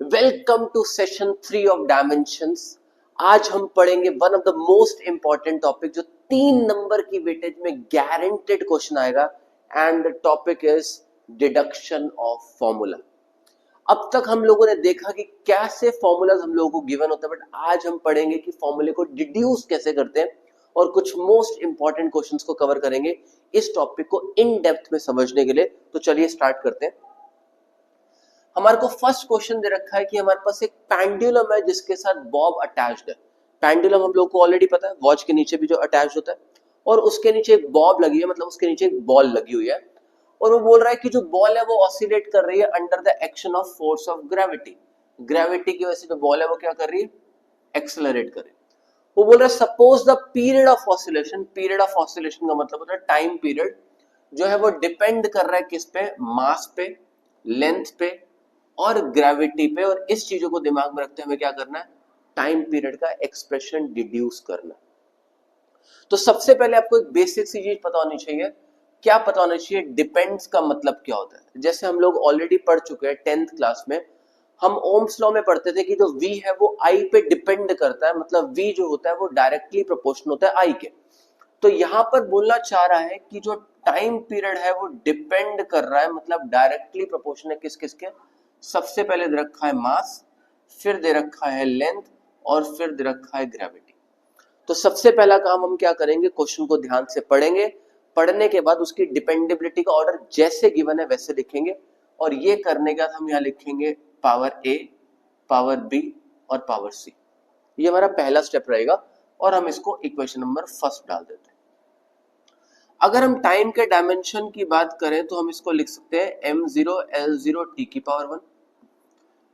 Welcome to session 3 of dimensions. आज हम पढ़ेंगे one of the most important topic जो 3 नंबर की वेटेज में गारंटेड क्वेश्चन आएगा and the topic is deduction of formula. अब तक हम लोगों ने देखा कि कैसे फॉर्मूलाज हम लोगों को गिवन होता है, बट आज हम पढ़ेंगे कि फॉर्मूले को डिड्यूस कैसे करते हैं और कुछ मोस्ट इंपॉर्टेंट क्वेश्चंस को कवर करेंगे इस टॉपिक को इन डेप्थ में समझने के लिए। तो चलिए स्टार्ट करते हैं। हमारे को फर्स्ट क्वेश्चन दे रखा है कि हमारे पास एक पेंडुलम है जिसके साथ बॉब अटैच्ड है। पेंडुलम हम लोग को ऑलरेडी पता है, वॉच के नीचे भी जो अटैच होता है, और उसके नीचे एक बॉब लगी है, मतलब उसके नीचे एक बॉल लगी हुई है। और वो बोल रहा है कि जो बॉल है वो ऑसिलेट कर रही है under the action of force of gravity. Gravity की वजह से जो बॉल है वो क्या कर रही है, एक्सेलरेट कर रही है। वो बोल रहा है suppose the period of oscillation, period of oscillation का मतलब होता है टाइम पीरियड, जो है वो डिपेंड कर रहा है किस पे, मास पे, लेंथ पे और ग्रेविटी पे। और इस चीजों को दिमाग में रखते हुए हमें क्या करना है, टाइम पीरियड का एक्सप्रेशन डिड्यूस करना। तो सबसे पहले आपको एक बेसिक सी चीज पता होनी चाहिए। क्या पता होना चाहिए, डिपेंड्स का मतलब क्या होता है। जैसे हम लोग ऑलरेडी पढ़ चुके हैं 10th क्लास में, हम ओम्स लॉ में पढ़ते थे कि जो v है वो i पे डिपेंड करता है, मतलब v जो होता है वो डायरेक्टली प्रोपोर्शनल होता है i के। तो यहां पर बोलना चाह रहा है कि जो टाइम पीरियड है वो डिपेंड कर रहा है, मतलब डायरेक्टली प्रोपोर्शनल है किस किस के। सबसे पहले दे रखा है मास, फिर दे रखा है लेंथ और फिर दे रखा है ग्रेविटी। तो सबसे पहला काम हम क्या करेंगे, क्वेश्चन को ध्यान से पढ़ेंगे, पढ़ने के बाद उसकी डिपेंडेबिलिटी का ऑर्डर जैसे गिवन है वैसे लिखेंगे। और ये करने के बाद हम यहाँ लिखेंगे पावर ए, पावर बी और पावर सी। ये हमारा पहला स्टेप रहेगा और हम इसको इक्वेशन नंबर फर्स्ट डाल देते हैं। अगर हम टाइम के डायमेंशन की बात करें तो हम इसको लिख सकते हैं m0 l0 t की power 1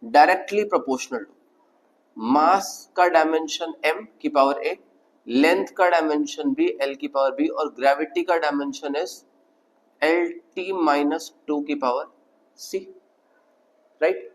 directly proportional to mass का डायमेंशन m की पावर a, लेंथ का डायमेंशन भी l की पावर b और ग्रेविटी का डायमेंशन इज lt माइनस 2 की पावर c। राइट,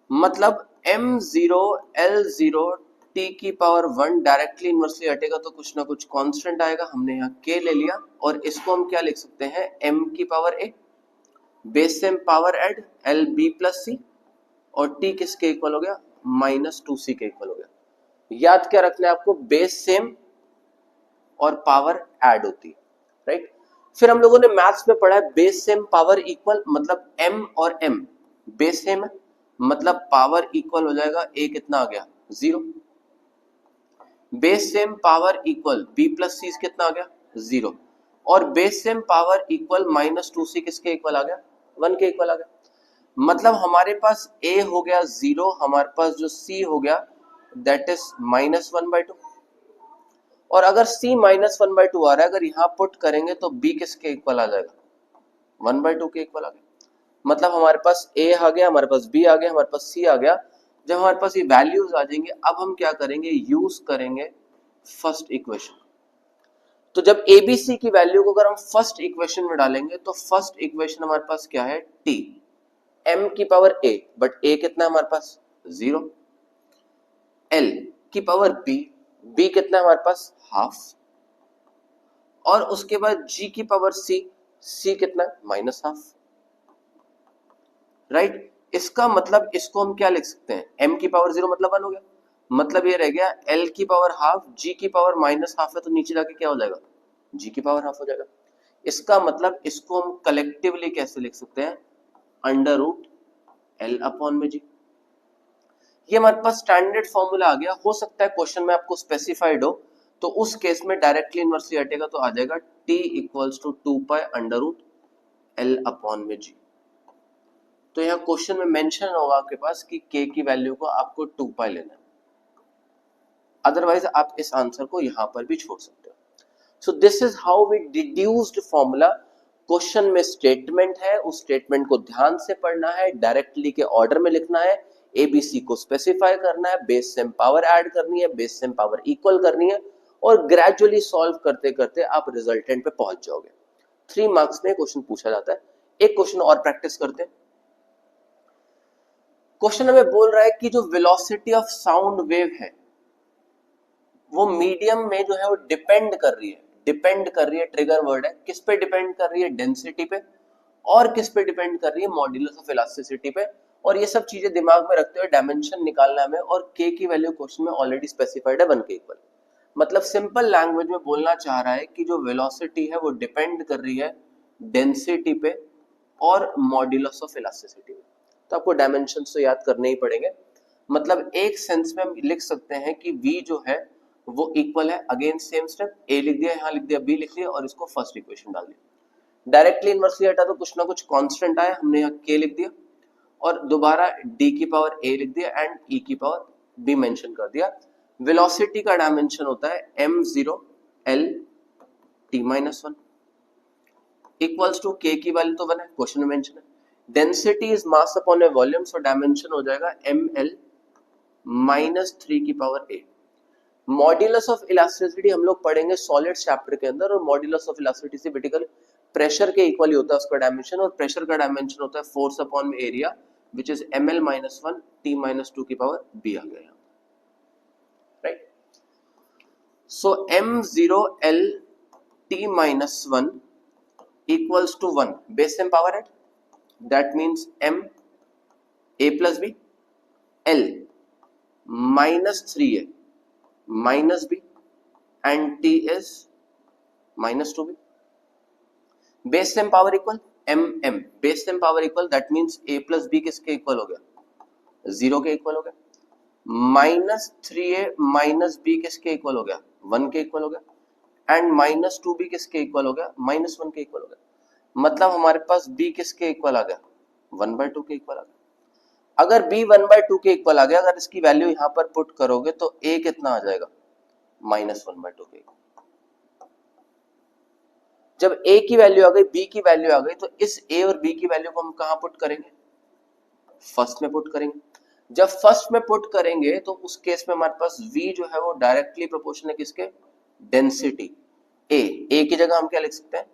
मतलब m0 l0 t की पावर 1 डायरेक्टली इनवर्सली हटेगा तो कुछ ना कुछ कांस्टेंट आएगा। हमने यहाँ k ले लिया और इसको हम क्या लिख सकते हैं, m की power a, base same power equal b plus c, और t किसके इक्वल हो गया, माइनस 2c के इक्वल हो गया। याद क्या रखना है आपको, बेस सेम और पावर ऐड होती है। राइट, फिर हम लोगों ने मैथ्स में पढ़ा है बेस सेम पावर इक्वल, मतलब m और m बेस सेम है, मतलब पावर इक्वल हो जाएगा, a कितना आ गया 0। Base same power equal b plus c कितना आ गया 0, और base same power equal minus 2c किसके इक्वल आ गया, 1 के इक्वल आ गया। मतलब हमारे पास a हो गया 0, हमारे पास जो c हो गया दैट इज माइनस 1/2। और अगर c माइनस 1/2 आ रहा है, अगर यहाँ पुट करेंगे तो b किसके इक्वल आ जाएगा, 1/2 के इक्वल आ गया। मतलब हमारे पास a आ गया, हमारे पास b आ गया, हमारे पास c आ गया। जब हमारे पास ये वैल्यूज आ जाएंगे, अब हम क्या करेंगे, यूज करेंगे फर्स्ट इक्वेशन। तो जब abc की वैल्यू को अगर हम फर्स्ट इक्वेशन में डालेंगे तो फर्स्ट इक्वेशन हमारे पास क्या है, t m की पावर a, बट a कितना है हमारे पास 0, l की पावर b, b कितना है हमारे पास हाफ, और उसके बाद g की पावर c, c कितना है माइनस हाफ। राइट, इसका मतलब इसको हम क्या लिख सकते हैं, m की पावर 0 मतलब 1 हो गया, मतलब ये रह गया l की पावर हाफ, g की पावर माइनस हाफ है तो नीचे जाके क्या हो जाएगा, g की पावर हाफ हो जाएगा। इसका मतलब इसको हम कलेक्टिवली कैसे लिख सकते हैं, अंडर रूट l अपॉन में g। ये हमारे पास स्टैंडर्ड फॉर्मूला आ गया। हो सकता है क्वेश्चन में आपको स्पेसिफाइड हो, तो उस केस में डायरेक्टली इनवर्सली हटेगा तो आ जाएगा t equals to 2 pi under root l upon में g। तो यहाँ क्वेश्चन में मेंशन होगा आपके पास कि k की वैल्यू को आपको 2 पाई लेना है, अदरवाइज आप इस आंसर को यहाँ पर भी छोड़ सकते हो। So this is how we deduced formula. Question में स्टेटमेंट है, उस स्टेटमेंट को ध्यान से पढ़ना है, डायरेक्टली के ऑर्डर में लिखना है, एबीसी को स्पेसिफाई करना है, बेस सेम पावर ऐड करनी है, बेस सेम पावर इक्वल करनी है, और ग्रेजुअली सॉल्व करते करते आप रिजल्टेंट पे पहुंच जाओगे। 3 मार्क्स में क्वेश्चन पूछा जाता है। एक क्वेश्चन और प्रैक्टिस करते हैं। क्वेश्चन हमें बोल रहा है कि जो वेलोसिटी ऑफ साउंड वेव है वो मीडियम में जो है वो डिपेंड कर रही है, डिपेंड कर रही है, ट्रिगर वर्ड है, किस पे डिपेंड कर रही है, डेंसिटी पे, और किस पे डिपेंड कर रही है, मॉड्यूलस ऑफ इलास्टिसिटी पे, और ये सब चीजें दिमाग में रखते हुए डायमेंशन निकालना है हमें, और k की वैल्यू क्वेश्चन में ऑलरेडी स्पेसिफाइड है 1 के इक्वल। मतलब सिंपल लैंग्वेज में बोलना चाह रहा है कि जो वेलोसिटी है वो डिपेंड कर रही है डेंसिटी पे और मॉड्यूलस ऑफ इलास्टिसिटी पे। तो आपको डायमेंशंस तो याद करने ही पड़ेंगे। मतलब एक सेंस में हम लिख सकते हैं कि v जो है वो इक्वल है, अगेन सेम स्टेप, a लिख दिया, यहाँ लिख दिया, b लिख दिया और इसको फर्स्ट इक्वेशन डाल दिया। डायरेक्टली इनवर्सली हटा तो कुछ ना कुछ कांस्टेंट आया, हमने यहाँ k लिख दिया और दोबारा d की पावर a लिख दिया एंड e की पावर b मेंशन कर दिया। वेलोसिटी का डायमेंशन होता है m0 l t-1 equals to k की वैल्यू तो 1 है, क्वेश्चन में मेंशन है। Density is mass upon a volume, so dimension हो जाएगा ml -3 की power a। Modulus of elasticity हम लोग पढ़ेंगे सॉलिड चैप्टर के अंदर, और मॉड्यूलस ऑफ इलास्टिसिटी से बेसिकली प्रेशर के इक्वल ही होता है उसका डायमेंशन, और प्रेशर का डायमेंशन होता है force upon area which is ml -1 t-2 की पावर b आ गया, right. So m0 l t-1 equals to 1, base same power at, that means m a plus b l minus 3a minus b and t is minus 2b. Base same power equal m, base same power equal, that means a plus b किसके equal हो गया, 0 के equal हो गया, minus 3a minus b किसके equal हो गया, 1 के इक्वल हो गया, एंड माइनस 2b किसके इक्वल हो गया, -1 के इक्वल हो गया। मतलब हमारे पास b किसके इक्वल आ गया, 1/2 के इक्वल आ गया। अगर b 1/2 के इक्वल आ गया, अगर इसकी वैल्यू यहाँ पर पुट करोगे तो a कितना आ जाएगा, -1/2 के इक्वल। जब a की वैल्यू आ गई, b की वैल्यू आ गई, तो इस a और b की वैल्यू को हम कहाँ पुट करेंगे, फर्स्ट में पुट करेंगे। जब फर्स्ट में पुट करेंगे तो उस केस में हमारे पास v जो है वो डायरेक्टली प्रोपोर्शनल है किसके, डेंसिटी a की जगह हम क्या लिख सकते हैं,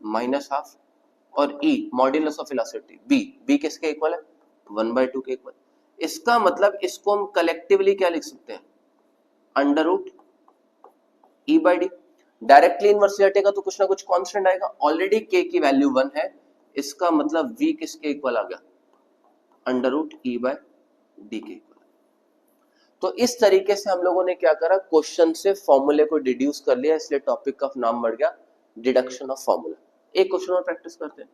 -12, और e modulus of elasticity b किसके इक्वल है, 1/2 के इक्वल। इसका मतलब इसको हम कलेक्टिवली क्या लिख सकते हैं, √e/d। डायरेक्टली इनवर्सली हटेगा तो कुछ ना कुछ कांस्टेंट आएगा, ऑलरेडी k की वैल्यू 1 है, इसका मतलब v किसके इक्वल आ गया, √e/d के इक्वल। तो इस तरीके से हम लोगों ने क्या करा, क्वेश्चन से फॉर्मूले को डिड्यूस कर लिया, इसलिए टॉपिक का नाम बढ़ गया डिडक्शन ऑफ फॉर्मूला। एक क्वेश्चन और प्रैक्टिस करते हैं।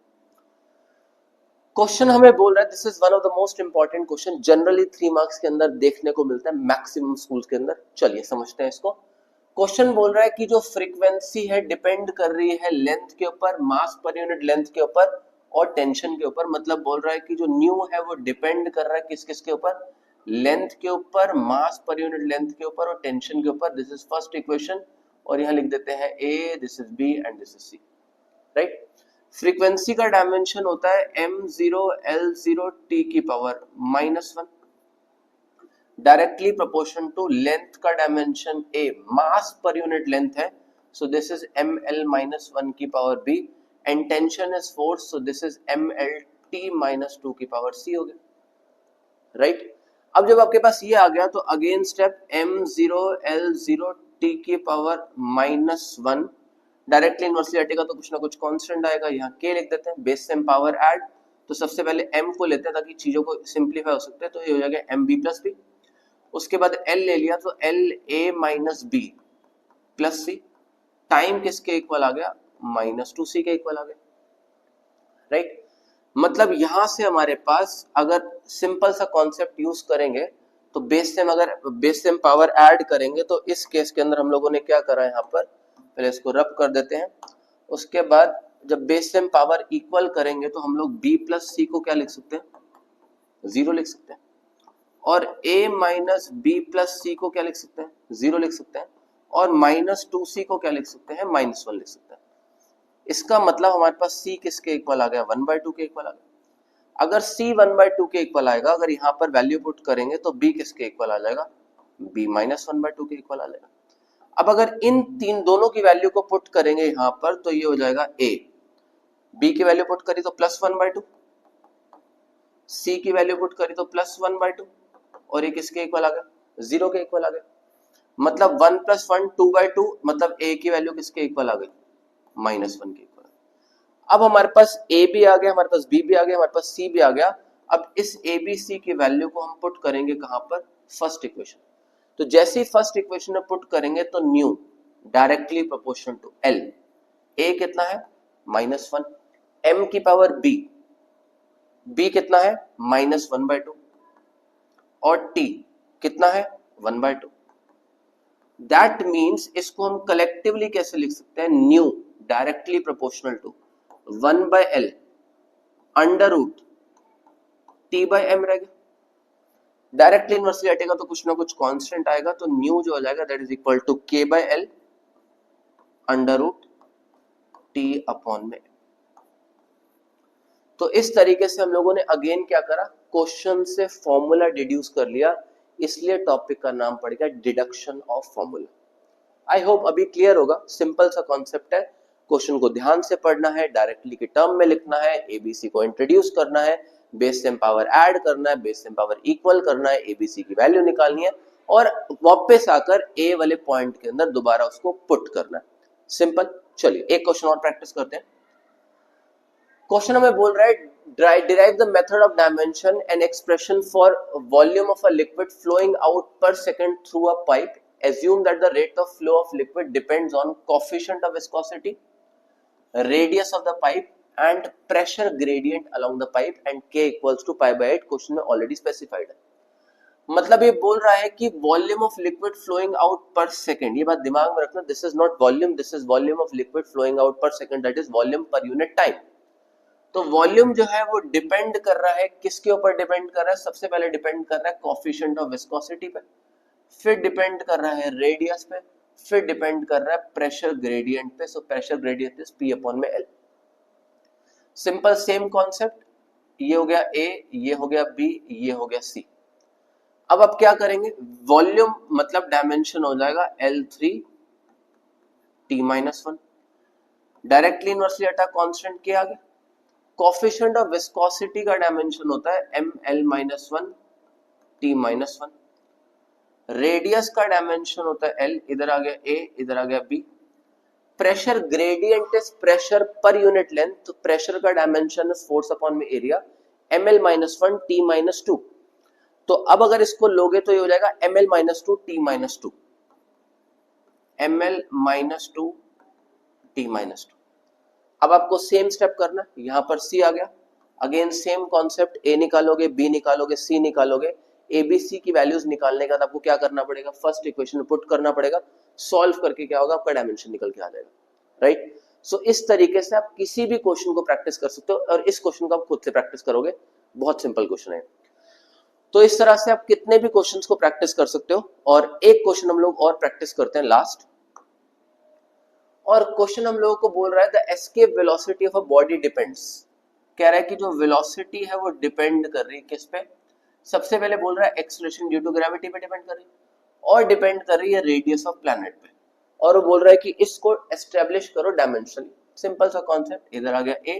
क्वेश्चन हमें बोल रहा है, this is one of the most important question, generally 3 marks के अंदर देखने को मिलता है मैक्सिमम स्कूल्स के अंदर। चलिए समझते हैं इसको। क्वेश्चन बोल रहा है कि जो फ्रीक्वेंसी है डिपेंड कर रही है लेंथ के ऊपर, मास पर यूनिट लेंथ के ऊपर और टेंशन के ऊपर। मतलब बोल रहा है कि जो न्यू है वो डिपेंड कर रहा है किस किस के ऊपर, लेंथ के ऊपर, मास पर यूनिट लेंथ के ऊपर और टेंशन के ऊपर। दिस इज फर्स्ट इक्वेशन, और यहाँ लिख देते हैं a, this is b and this is c, right. Frequency का डायमेंशन होता है m0 l0 t की power -1, directly proportion to length का dimension a, mass per unit length है, सो दिस इज ml -1 की पावर b, and tension is force, so this is mlt -2 की power c हो गया, राइट। अब जब आपके पास ये आ गया तो again step m0 l0 t की पावर -1, डायरेक्टली इनवर्सली हटेगा तो कुछ ना कुछ कांस्टेंट आएगा, यहाँ k लिख देते हैं, बेस सेम पावर ऐड, तो सबसे पहले m को लेते हैं ताकि चीजों को सिंप्लीफाई हो सकते हैं, तो ये हो जाएगा mb + b। उसके बाद l ले लिया तो la - b + c, टाइम किसके इक्वल आ गया, -2c के इक्वल आ गया, राइट। मतलब यहां से हमारे पास अगर सिंपल सा कॉन्सेप्ट यूज करेंगे तो बेस सेम, अगर बेस सेम पावर ऐड करेंगे तो इस केस के अंदर हम लोगों ने क्या करा, यहाँ पर पहले इसको रब कर देते हैं। उसके बाद जब बेस सेम पावर इक्वल करेंगे तो हम लोग b + c को क्या लिख सकते हैं, 0 लिख सकते हैं, और a - b + c को क्या लिख सकते हैं, 0 लिख सकते हैं, और -2c को क्या लिख सकते हैं, -1 लिख सकते हैं। इसका मतलब हमारे पास c किसके इक्वल आ गया, 1/2 के इक्वल आ गया। अगर c 1/2 के इक्वल आएगा, अगर यहाँ पर वैल्यू पुट करेंगे तो b किसके इक्वल आ जाएगा, b - 1/2 के इक्वल आ जाएगा। अब अगर इन तीन दोनों की वैल्यू को पुट करेंगे यहाँ पर तो ये हो जाएगा a, b की वैल्यू पुट करी तो +1/2, c की वैल्यू पुट करी तो +1/2, और ये किसके इक्वल आ गया, 0 के इक्वल आ गया। मतलब 1 + 1 2/2, मतलब a की वैल्यू किसके इक्वल आ गई, -1 के इक्वल। अब हमारे पास a भी आ गया, हमारे पास b भी आ गया, हमारे पास c भी आ गया। अब इस ABC की वैल्यू को हम पुट करेंगे कहां पर, फर्स्ट इक्वेशन। तो जैसे ही फर्स्ट इक्वेशन में पुट करेंगे तो new directly proportional to L, A कितना है -1, M की पावर B कितना है -1/2 और T कितना है 1/2। दैट मीन्स इसको हम कलेक्टिवली कैसे लिख सकते हैं, new directly proportional to 1/L under root T/M रहेगा। डायरेक्टली इनवर्सली हटेगा तो कुछ ना कुछ कांस्टेंट आएगा, तो न्यू जो हो जाएगा that is equal to K/L under root T/M। तो इस तरीके से हम लोगों ने अगेन क्या करा, क्वेश्चन से फॉर्मूला डिड्यूस कर लिया, इसलिए टॉपिक का नाम पड़ गया deduction of formula. I hope अभी क्लियर होगा, सिंपल सा कॉन्सेप्ट है, क्वेश्चन को ध्यान से पढ़ना है, डायरेक्टली के टर्म में लिखना है, एबीसी को इंट्रोड्यूस करना है, बेस सेम पावर ऐड करना है, बेस सेम पावर इक्वल करना है, एबीसी की वैल्यू निकालनी है और वापस आकर ए वाले पॉइंट के अंदर दोबारा उसको पुट करना है, सिंपल। चलिए एक क्वेश्चन और प्रैक्टिस करते हैं। क्वेश्चन हमें बोल रहा है derive the method of dimension and expression for volume of a liquid flowing out per second through a pipe. Assume that the rate of flow of liquid depends on coefficient of viscosity, radius of the pipe and pressure gradient along the pipe and k equals to pi/8 question में already specified है। मतलब ये बोल रहा है कि volume of liquid flowing out per second, ये बात दिमाग में रखना, this is not volume, this is volume of liquid flowing out per second, that is volume per unit time. तो वॉल्यूम जो है वो डिपेंड कर रहा है किसके ऊपर डिपेंड कर रहा है, सबसे पहले डिपेंड कर रहा है कोएफिशिएंट ऑफ विस्कोसिटी पे, फिर डिपेंड कर रहा है रेडियस पे, फिर डिपेंड कर रहा है प्रेशर ग्रेडियंट पे। So pressure gradient is P/L। Simple same concept, ये हो गया A, ये हो गया B, ये हो गया C। अब आप क्या करेंगे, वॉल्यूम मतलब डायमेंशन हो जाएगा L3 T-1, डायरेक्टली इनवर्सली हटा कांस्टेंट के आगे। कोएफिशिएंट ऑफ विस्कोसिटी का डायमेंशन होता है ML-1 T-1, रेडियस का डायमेंशन होता है L, इधर आ गया A, इधर आ गया B। Pressure gradient is pressure पर यूनिट लेंथ, तो प्रेशर का डायमेंशन इज फोर्स अपॉन में एरिया, ML-1 T-2। तो अब अगर इसको लोगे तो ये हो जाएगा ML-2 T-2, ML-2 T-2। अब आपको सेम स्टेप करना है, यहां पर C आ गया, अगेन सेम कॉन्सेप्ट, A निकालोगे, B निकालोगे, C निकालोगे, ABC की वैल्यूज निकालने के बाद आपको क्या करना पड़ेगा, फर्स्ट इक्वेशन में पुट करना पड़ेगा, सॉल्व करके क्या होगा, आपका डायमेंशन निकल के आ जाएगा, राइट। सो इस तरीके से आप किसी भी क्वेश्चन को प्रैक्टिस कर सकते हो और इस क्वेश्चन को आप खुद से प्रैक्टिस करोगे, बहुत सिंपल क्वेश्चन है। तो इस तरह से आप कितने भी क्वेश्चंस को प्रैक्टिस कर सकते हो। और एक क्वेश्चन हम लोग और प्रैक्टिस करते हैं लास्ट, और क्वेश्चन हम लोगों को बोल रहा है the escape velocity of a body depends, कह रहा है कि जो वेलोसिटी है वो डिपेंड कर रही है किस पे, सबसे पहले बोल रहा है एक्सेलरेशन ड्यू टू ग्रेविटी पे डिपेंड कर रही है और डिपेंड कर रही है रेडियस ऑफ प्लैनेट पे, और वो बोल रहा है कि इसको एस्टेब्लिश करो डायमेंशनली। सिंपल सा कॉन्सेप्ट, इधर आ गया A,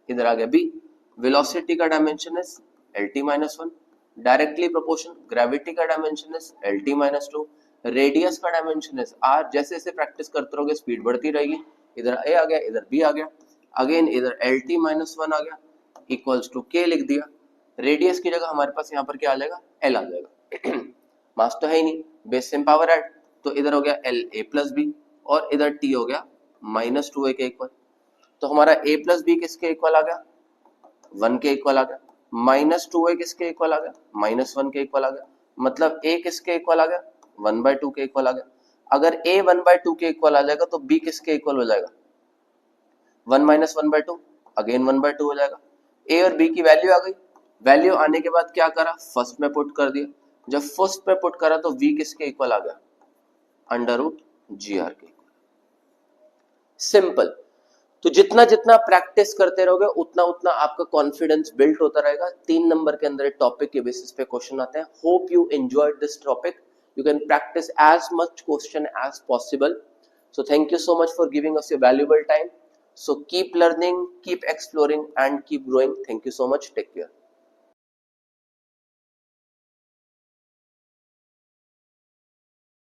इधर आ गया B, वेलोसिटी का dimension is Lt-1, directly proportion, gravity का डायमेंशन इज Lt-2, रेडियस का डायमेंशन इज R। जैसे जैसे प्रैक्टिस करते रहोगे स्पीड बढ़ती रहेगी, इधर A आ गया, इधर B आ गया, अगेन इधर Lt-1 आ गया, इक्वल्स टू K लिख दिया, रेडियस की जगह हमारे पास यहाँ पर क्या आ जाएगा, L आ जाएगा। मास तो है ही नहीं, बेस सेम पावर ऐड, तो इधर हो गया LA+B और इधर T हो गया -2A के इक्वल। तो हमारा A+B किसके इक्वल आ गया, 1 के इक्वल आ गया, -2A किसके इक्वल आ गया, -1 के इक्वल आ गया, मतलब A किसके इक्वल आ गया, 1/2 के इक्वल आ गया। अगर A 1/2 के इक्वल आ जाएगा तो B किसके इक्वल हो जाएगा, 1 - 1/2, अगेन 1/2 हो जाएगा। A और B की वैल्यू आ गई, वैल्यू आने के बाद क्या करा, फर्स्ट में पुट कर दिया, जब फर्स्ट में पुट करा तो V किसके इक्वल आ गया, √GR के। सिंपल। तो जितना जितना प्रैक्टिस करते रहोगे उतना उतना आपका कॉन्फिडेंस बिल्ड होता रहेगा। 3 नंबर के अंदर टॉपिक के बेसिस पे क्वेश्चन आते हैं। Hope you enjoyed this topic, you can practice as much question as possible. So thank you so much for giving us your valuable time. So keep learning, keep exploring and keep growing. Thank you so much. Take care.